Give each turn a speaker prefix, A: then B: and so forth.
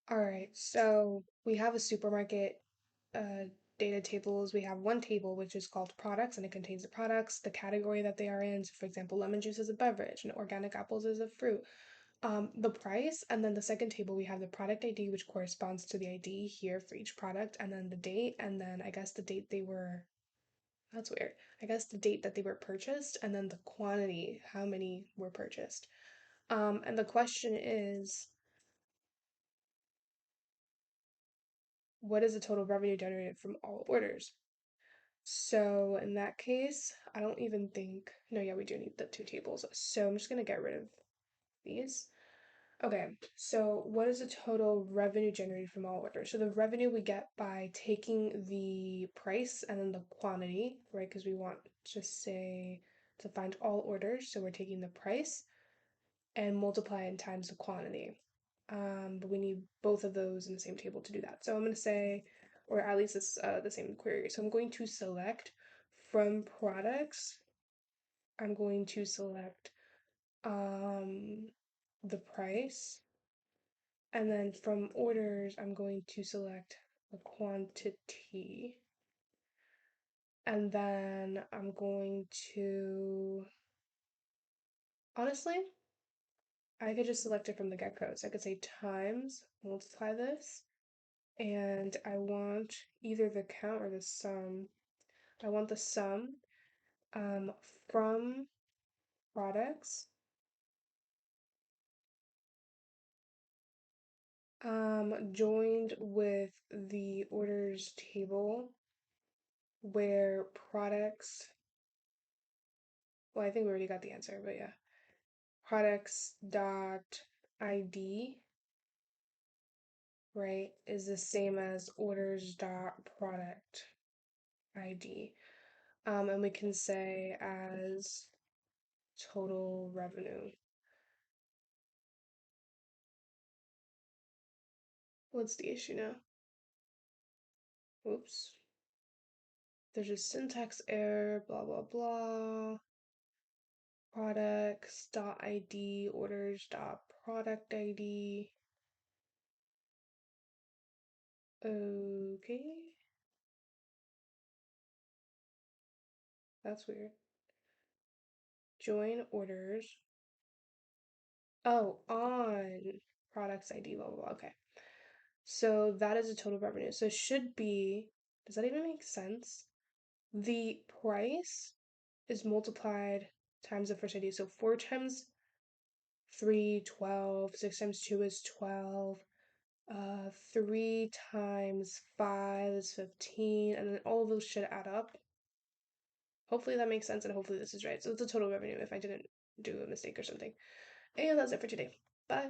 A: All right, so we have a supermarket uh, data tables. We have one table which is called products, and it contains the products, the category that they are in. So, for example, lemon juice is a beverage, and organic apples is a fruit. The price, and then the second table we have the product ID, which corresponds to the ID here for each product, and then the date, and then I guess the date they were. That's weird. I guess the date that they were purchased, and then the quantity, how many were purchased. And the question is, what is the total revenue generated from all orders? So in that case, I don't even think, no, yeah, we do need the two tables. So I'm just gonna get rid of these. Okay, so what is the total revenue generated from all orders? So the revenue we get by taking the price and then the quantity, right? Because we want to say to find all orders. So we're taking the price and multiply it times the quantity. But we need both of those in the same table to do that. So I'm going to say, or at least it's the same query. So I'm going to select from products, I'm going to select um, the price. And then from orders, I'm going to select the quantity. And then I'm going to, honestly, I could just select it from the get-go. So I could say times, multiply this, and I want either the count or the sum. I want the sum um, from products joined with the orders table where products, well, I think we already got the answer, but yeah, products dot ID, right, is the same as orders dot product ID. And we can say as total revenue. What's the issue now? Oops. There's a syntax error, blah, blah, blah. Products dot ID, orders dot product ID. Okay. That's weird. Join orders. Oh, on products ID, blah, blah, blah. Okay. So that is the total revenue. So it should be, does that even make sense? The price is multiplied times the first ID. So 4 times 3, 12. 6 times 2 is 12. 3 times 5 is 15. And then all of those should add up. Hopefully that makes sense and hopefully this is right. So it's a total revenue if I didn't do a mistake or something. And that's it for today. Bye.